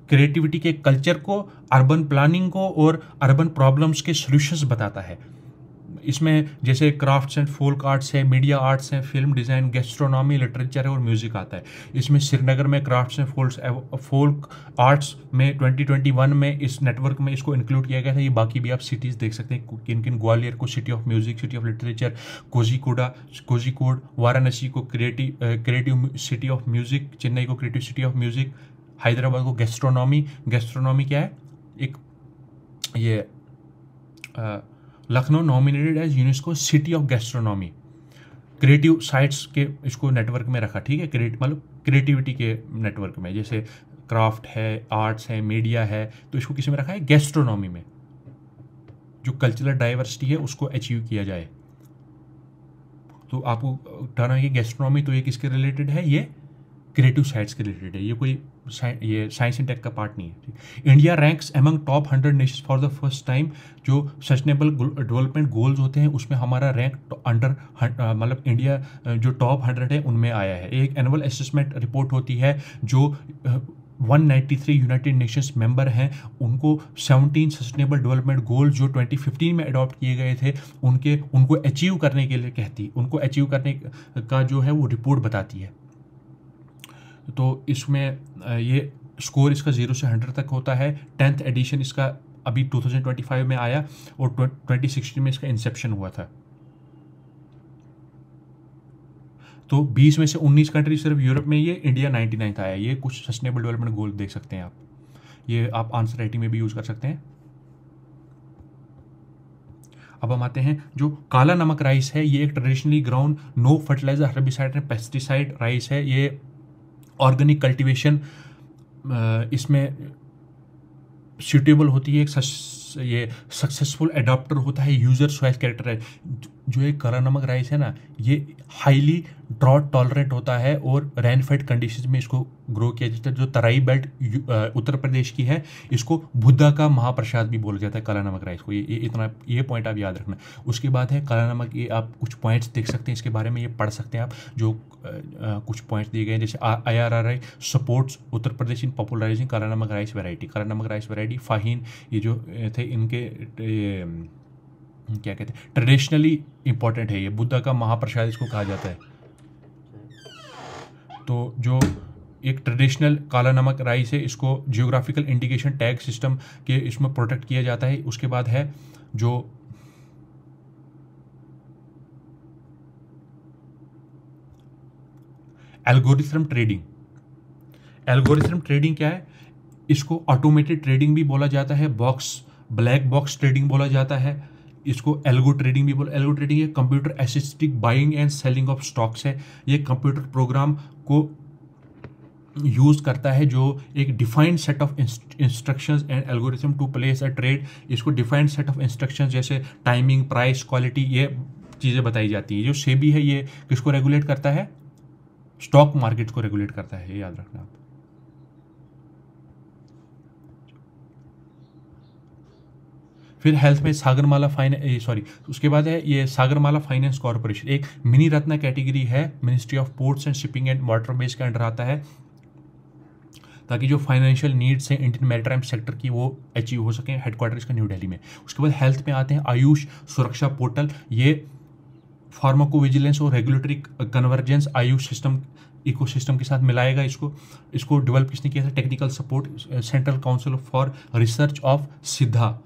क्रिएटिविटी के कल्चर को, अर्बन प्लानिंग को और अर्बन प्रॉब्लम्स के सॉल्यूशंस बताता है। इसमें जैसे क्राफ्ट्स एंड फोल्क आर्ट्स है, मीडिया आर्ट्स है, फिल्म डिज़ाइन, गैस्ट्रोनॉमी, लिटरेचर है और म्यूज़िक आता है। इसमें श्रीनगर में क्राफ्ट्स एंड फोल्क आर्ट्स में 2021 में इस नेटवर्क में इसको इंक्लूड किया गया था। ये बाकी भी आप सिटीज़ देख सकते हैं किन किन। ग्वालियर को city of music, city of literature, Kozhikode, Varanasi को creative city of music, Chennai को creative city of music, Hyderabad को गैस्ट्रोनॉमी। गैस्ट्रोनॉमी क्या है, एक ये Lucknow nominated as UNESCO city of gastronomy. Creative sites के इसको नेटवर्क में रखा, ठीक है, मतलब क्रिएटिविटी के नेटवर्क में, जैसे क्राफ्ट है, आर्ट्स है, मीडिया है, तो इसको किसी में रखा है गैस्ट्रोनॉमी में, जो कल्चरल डाइवर्सिटी है उसको अचीव किया जाए। तो आपको टर्न है कि गैस्ट्रोनॉमी, तो ये किसके रिलेटेड है, ये क्रिएटिव साइट्स के रिलेटेड है, ये कोई ये साइंस एंड टेक का पार्ट नहीं है। India ranks among top 100 Nations for the first time. जो सस्टेनेबल डेवलपमेंट गोल्स होते हैं उसमें हमारा रैंक अंडर, मतलब इंडिया जो टॉप 100 है उनमें आया है। एक एनुअल असेसमेंट रिपोर्ट होती है, जो 193 यूनाइटेड नेशंस मेंबर हैं, उनको 17 सस्टेनेबल डेवलपमेंट गोल जो 2015 में अडॉप्ट किए गए थे उनको अचीव करने के लिए कहती, उनको अचीव करने का जो है वो रिपोर्ट बताती है। तो इसमें ये स्कोर इसका 0 से 100 तक होता है। 10th एडिशन इसका अभी 2025 में आया और 2016 में इसका इंसेप्शन हुआ था। तो 20 में से 19 कंट्री सिर्फ यूरोप में, ये इंडिया 99th आया। ये कुछ सस्टेनेबल डेवलपमेंट गोल देख सकते हैं आप, ये आप आंसर राइटिंग में भी यूज कर सकते हैं। अब हम आते हैं जो काला नमक राइस है, ये एक traditionally ground no fertiliser, herbicide and pesticide rice है। ये ऑर्गेनिक कल्टीवेशन इसमें सूटेबल होती है, ये सक्सेसफुल एडाप्टर होता है, यूजर चॉइस कैरेक्टर है। जो ये काला नमक राइस है ना, ये हाईली ड्रॉट टॉलरेंट होता है और रेनफेड कंडीशंस में इसको ग्रो किया जाता है। जो तराई बेल्ट उत्तर प्रदेश की है, इसको बुद्धा का महाप्रसाद भी बोला जाता है काला नमक राइस को। ये इतना, ये पॉइंट आप याद रखना। उसके बाद है काला नमक, ये आप कुछ पॉइंट्स देख सकते हैं इसके बारे में, ये पढ़ सकते हैं आप, जो कुछ पॉइंट्स दिए गए हैं। जैसे IRRI सपोर्ट्स उत्तर प्रदेश इन पॉपुलराइजिंग काला नमक राइस वैरायटी। काला नमक राइस वैरायटी फाहीन, ये जो थे इनके क्या कहते हैं, ट्रेडिशनली इंपॉर्टेंट है, ये बुद्धा का महाप्रसाद इसको कहा जाता है। तो जो एक ट्रेडिशनल काला नमक राइस है, इसको जियोग्राफिकल इंडिकेशन टैग सिस्टम के इसमें प्रोटेक्ट किया जाता है। उसके बाद है जो एल्गोरिथम ट्रेडिंग। एल्गोरिथम ट्रेडिंग क्या है, इसको ऑटोमेटेड ट्रेडिंग भी बोला जाता है, ब्लैक बॉक्स ट्रेडिंग बोला जाता है, इसको एल्गो ट्रेडिंग भी बोला। एल्गो ट्रेडिंग ये computer assisted buying and selling of stocks है। ये कंप्यूटर प्रोग्राम को यूज करता है जो एक defined set of instructions and algorithm to place a trade. इसको डिफाइंड सेट ऑफ इंस्ट्रक्शंस जैसे टाइमिंग, प्राइस, क्वालिटी, ये चीज़ें बताई जाती है। जो सेबी है ये किसको रेगुलेट करता है, स्टॉक मार्केट को रेगुलेट करता है, ये याद रखना आप। फिर हेल्थ में सागरमाला उसके बाद है ये सागरमाला फाइनेंस कॉर्पोरेशन, एक मिनी रत्न कैटेगरी है, ministry of ports and shipping and water veg के अंडर आता है। ताकि जो फाइनेंशियल नीड्स हैं इंडियन मैरीटाइम सेक्टर की वो अचीव हो सकें। हेडक्वार्टर इसका न्यू दिल्ली में। उसके बाद हेल्थ में आते हैं, आयुष सुरक्षा पोर्टल, ये फार्माकोविजिलेंस और regulatory convergence Ayush system ecosystem के साथ मिलाएगा। इसको डेवलप किसने किया था? Technical support central council for research of सिद्धा,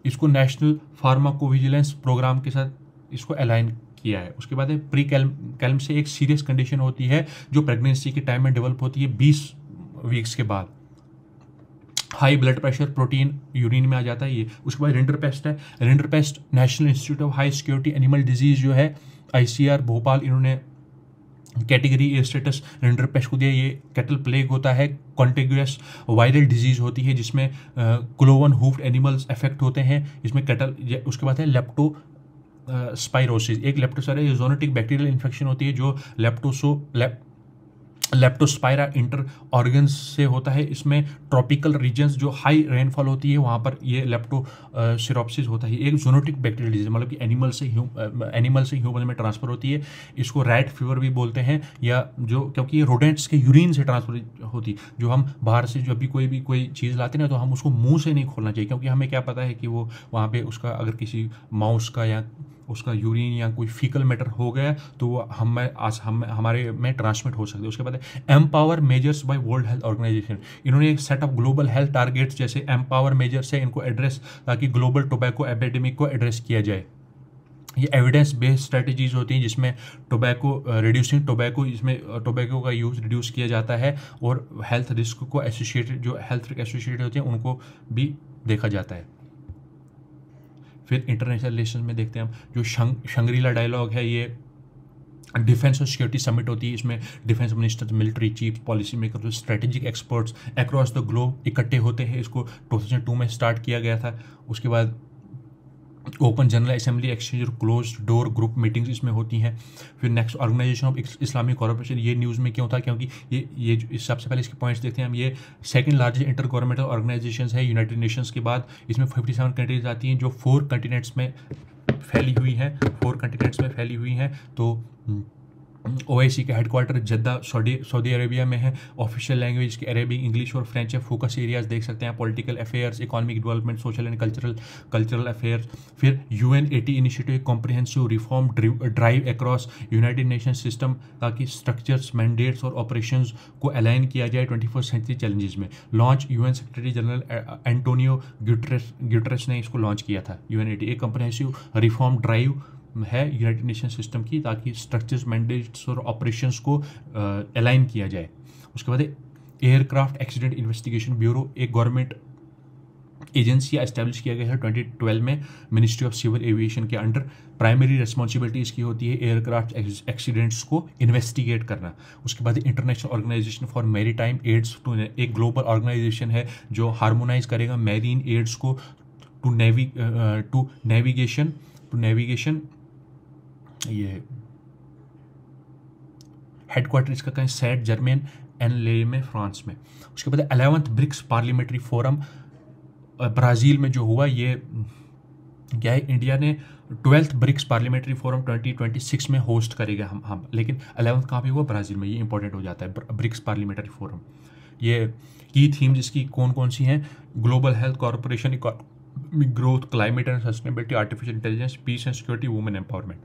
इसको नेशनल फार्माकोविजिलेंस प्रोग्राम के साथ इसको अलाइन किया है। उसके बाद है प्री कैल्म से एक सीरियस कंडीशन होती है जो प्रेगनेंसी के टाइम में डेवलप होती है 20 वीक्स के बाद। High blood pressure, protein urine में आ जाता है ये। उसके बाद रिंडरपेस्ट है। Rinderpest national institute of high security animal disease जो है ICR भोपाल, इन्होंने कैटेगरी ए स्टेटस रिंडरपेस्ट को दिया। ये कैटल प्लेग होता है, कॉन्टेगियस वायरल डिजीज होती है जिसमें क्लोवन हूफ्ड एनिमल्स अफेक्ट होते हैं इसमें कैटल। उसके बाद है लेप्टो स्पाइरोसिस, एक लेप्टोस्पाइरा जोनोटिक बैक्टीरियल इन्फेक्शन होती है जो लेप्टोस्पाइरा इंटर ऑर्गन्स से होता है। इसमें ट्रॉपिकल रीजन्स जो हाई रेनफॉल होती है वहाँ पर ये लेप्टोसिरोप्सिस होता है। एक जोनोटिक बैक्टीरियल डिजीज, मतलब कि एनिमल से ह्यूमन में ट्रांसफर होती है। इसको रैट फीवर भी बोलते हैं, या जो क्योंकि ये रोडेंट्स के यूरिन से ट्रांसफर होती है। जो हम बाहर से जब भी कोई चीज़ लाते हैं ना तो हम उसको मुंह से नहीं खोलना चाहिए, क्योंकि हमें क्या पता है कि वो वहाँ पे उसका अगर किसी माउस का या उसका यूरिन या कोई फीकल मैटर हो गया तो वो हमारे में ट्रांसमिट हो सकते हैं। उसके बाद empower measures by world health organisation, इन्होंने एक set of global health targets जैसे एम्पावर मेजर्स है इनको एड्रेस, ताकि ग्लोबल टोबैको एपिडेमिक को एड्रेस किया जाए। ये एविडेंस बेस्ड स्ट्रेटजीज होती हैं जिसमें रिड्यूसिंग टोबैको, इसमें टोबैको का यूज़ रिड्यूस किया जाता है और हेल्थ रिस्क को एसोसिएटेड, जो हेल्थ रिस्क एसोसिएटेड होते हैं उनको भी देखा जाता है। फिर इंटरनेशनल रिलेशन में देखते हैं हम, जो शंग्रीला डायलॉग है ये डिफेंस और सिक्योरिटी समिट होती है। इसमें defence minister, military chief, policy maker, जो strategic experts across the globe इकट्ठे होते हैं। इसको 2002 में स्टार्ट किया गया था। उसके बाद ओपन जनरल असेंबली एक्सचेंज और क्लोज डोर ग्रुप मीटिंग्स इसमें होती हैं। फिर next organisation of Islamic corporation, ये न्यूज़ में क्यों था? क्योंकि ये सबसे पहले इसके पॉइंट्स देखते हैं हम। ये second largest inter governmental organisation है यूनाइटेड नेशंस के बाद। इसमें 57 कंट्रीज आती हैं जो 4 कंटिनेंट्स में फैली हुई हैं। तो OIC का हेडक्वार्टर जद्दा सऊदी अरेबिया में है। ऑफिशियल लैंग्वेज के अरेबिक, इंग्लिश और फ्रेंच है। फोकस एरियाज देख सकते हैं, political affairs, economic development, social and cultural affairs. फिर UN80 initiative, comprehensive reform drive across United nation system, ताकि स्ट्रक्चर्स, मैंडेट्स और ऑपरेशंस को अलाइन किया जाए 21st सेंचुरी चैलेंजेस में। Launch UN secretary general Antonio Guterres ने इसको लॉन्च किया था। UN80 एक कॉम्प्रिहेंसिव रिफॉर्म ड्राइव है यूनाइटेड नेशन सिस्टम की, ताकि स्ट्रक्चर्स, मैंडेट्स और ऑपरेशंस को अलाइन किया जाए। उसके बाद एयरक्राफ्ट एक्सीडेंट इन्वेस्टिगेशन ब्यूरो, एक गवर्नमेंट एजेंसी एस्टैब्लिश किया गया है 2012 में मिनिस्ट्री ऑफ सिविल एविएशन के अंडर। प्राइमरी रिस्पॉन्सिबिलिटी इसकी होती है एयरक्राफ्ट एक्सीडेंट्स को इन्वेस्टिगेट करना। उसके बाद international organisation for maritime aids, एक ग्लोबल ऑर्गेनाइजेशन है जो हार्मोनाइज करेगा मैरीन एड्स को टू नेविगेशन। ये हेडक्वार्टर इसका कहीं सेंट जर्मेन एन ले में, फ्रांस में। उसके बाद 11th BRICS parliamentary forum Brazil में जो हुआ, ये क्या है, इंडिया ने 12th ब्रिक्स पार्लियामेंट्री फोरम 2026 में होस्ट करेगा हम लेकिन 11th कहाँ पे हुआ? ब्राज़ील में। ये इंपॉर्टेंट हो जाता है ब्रिक्स पार्लियामेंट्री फोरम। ये की थीम्स इसकी कौन कौन सी हैं? Global health, corporation, economic growth, climate and sustainability, artificial intelligence, peace and security, women empowerment.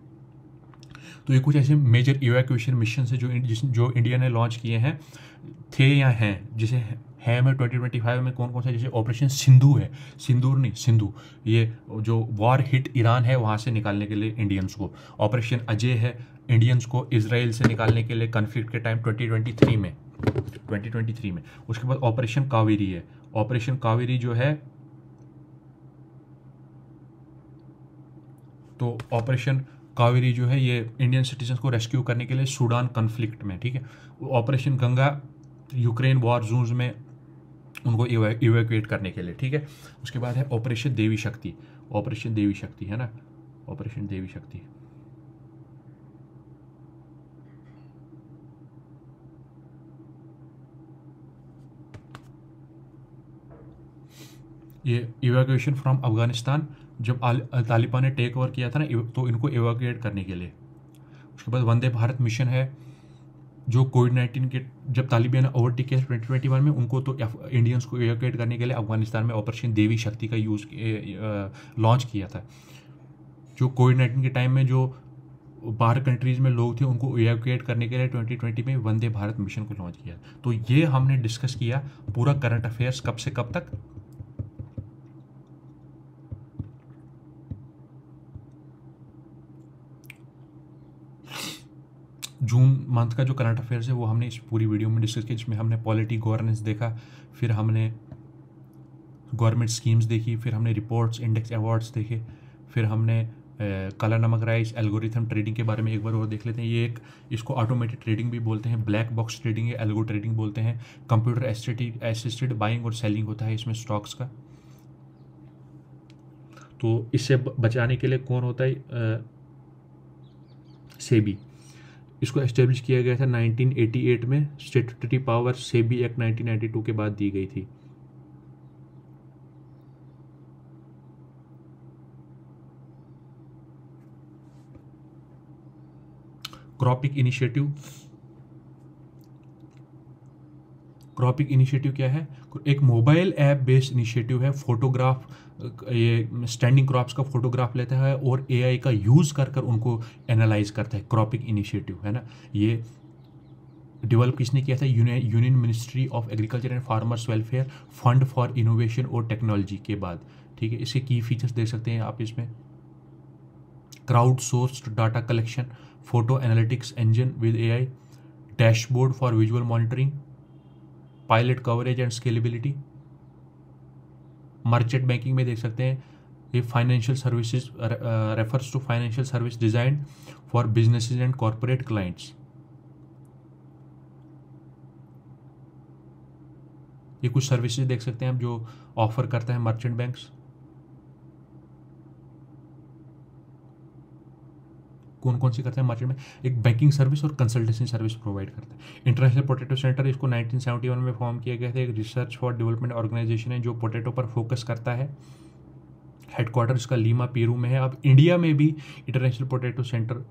तो ये कुछ ऐसे मेजर इवैक्यूएशन मिशन है जो इंडिया ने लॉन्च किए हैं, थे या हैं। जैसे है में 2025 में कौन कौन सा, जैसे ऑपरेशन सिंदूर, ये जो वॉर हिट ईरान है वहाँ से निकालने के लिए इंडियंस को। ऑपरेशन अजय है, इंडियंस को इसराइल से निकालने के लिए कन्फ्लिक्ट के टाइम 2023 में। उसके बाद ऑपरेशन कावेरी है। ऑपरेशन कावेरी जो है, तो ऑपरेशन कावेरी जो है ये इंडियन सिटीजन्स को रेस्क्यू करने के लिए सूडान कन्फ्लिक्ट में, ठीक है। Operation Ganga, Ukraine war zones में उनको इवैक्यूएट करने के लिए, ठीक है। उसके बाद है ऑपरेशन देवी शक्ति है ना, ऑपरेशन देवी शक्ति। ये इवैक्यूएशन फ्रॉम अफगानिस्तान, जब तालिबान ने टेक ओवर किया था ना, तो इनको इवैक्यूएट करने के लिए। उसके बाद वंदे भारत मिशन है जो कोविड-19 के जब तालिबान ने ओवरटेक किया 2021 में, उनको तो इंडियंस को इवैक्यूएट करने के लिए अफगानिस्तान में ऑपरेशन देवी शक्ति का लॉन्च किया था। जो कोविड-19 के टाइम में जो बाहर कंट्रीज में लोग थे उनको इवैक्यूएट करने के लिए 2020 में वंदे भारत मिशन को लॉन्च किया। तो ये हमने डिस्कस किया पूरा करंट अफेयर्स कब से कब तक। जून मंथ का जो करंट अफेयर्स है वो हमने इस पूरी वीडियो में डिस्कस किया, जिसमें हमने पॉलिटी गवर्नेंस देखा, फिर हमने गवर्नमेंट स्कीम्स देखी, फिर हमने रिपोर्ट्स इंडेक्स अवार्ड्स देखे, फिर हमने काला नमक राइस एल्गोरिथम ट्रेडिंग के बारे में एक बार और देख लेते हैं। ये एक इसको ऑटोमेटेड ट्रेडिंग भी बोलते हैं, ब्लैक बॉक्स ट्रेडिंग है, एल्गो ट्रेडिंग बोलते हैं। कंप्यूटर असिस्टेड बाइंग और सेलिंग होता है इसमें स्टॉक्स का। तो इससे बचाने के लिए कौन होता है? सेबी। इसको एस्टेब्लिश किया गया था 1988 में। स्टैट्यूटरी पावर सेबी एक्ट 1992 के बाद दी गई थी। क्रॉपिक इनिशिएटिव। क्रॉपिक इनिशिएटिव क्या है? एक मोबाइल ऐप बेस्ड इनिशिएटिव है। फोटोग्राफ, ये स्टैंडिंग क्रॉप्स का फोटोग्राफ लेता है और एआई का यूज़ कर कर उनको एनालाइज करता है। क्रॉपिक इनिशिएटिव है ना। ये डेवलप किसने किया था? Union ministry of agriculture and farmers welfare fund for innovation और टेक्नोलॉजी के बाद। ठीक है, इसके की फीचर्स देख सकते हैं आप इसमें। Crowd sourced data collection, photo analytics engine with AI, dashboard for visual monitoring, pilot coverage and scalability. Merchant banking में देख सकते हैं ये financial services refers to financial service design for businesses and corporate clients. ये कुछ सर्विसेज देख सकते हैं आप जो ऑफर करता है मर्चेंट बैंक्स। कौन कौन सी करते हैं मर्चेंट में? एक बैंकिंग सर्विस और कंसल्टेंसी सर्विस प्रोवाइड करता है। इंटरनेशनल पोटैटो सेंटर, इसको 1971 में फॉर्म किया गया था। एक रिसर्च फॉर डेवलपमेंट ऑर्गेनाइजेशन है जो पोटैटो पर फोकस करता है। हेडक्वार्टर इसका लीमा पेरू में है। अब इंडिया में भी इंटरनेशनल पोटैटो सेंटर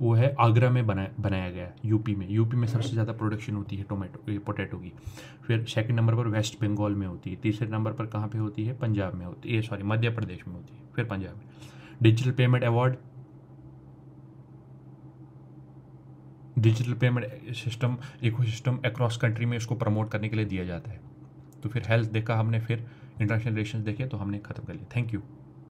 वो है आगरा में बनाया गया। यूपी में सबसे ज़्यादा प्रोडक्शन होती है पोटैटो की। फिर सेकंड नंबर पर वेस्ट बंगाल में होती है। तीसरे नंबर पर कहाँ पे होती है? पंजाब में होती है, सॉरी मध्य प्रदेश में होती है, फिर पंजाब में। Digital payment award, digital payment system ecosystem across country में इसको प्रमोट करने के लिए दिया जाता है। तो फिर हेल्थ देखा हमने, फिर इंटरनेशनल रिलेशंस देखे, तो हमने खत्म कर लिया। Thank you.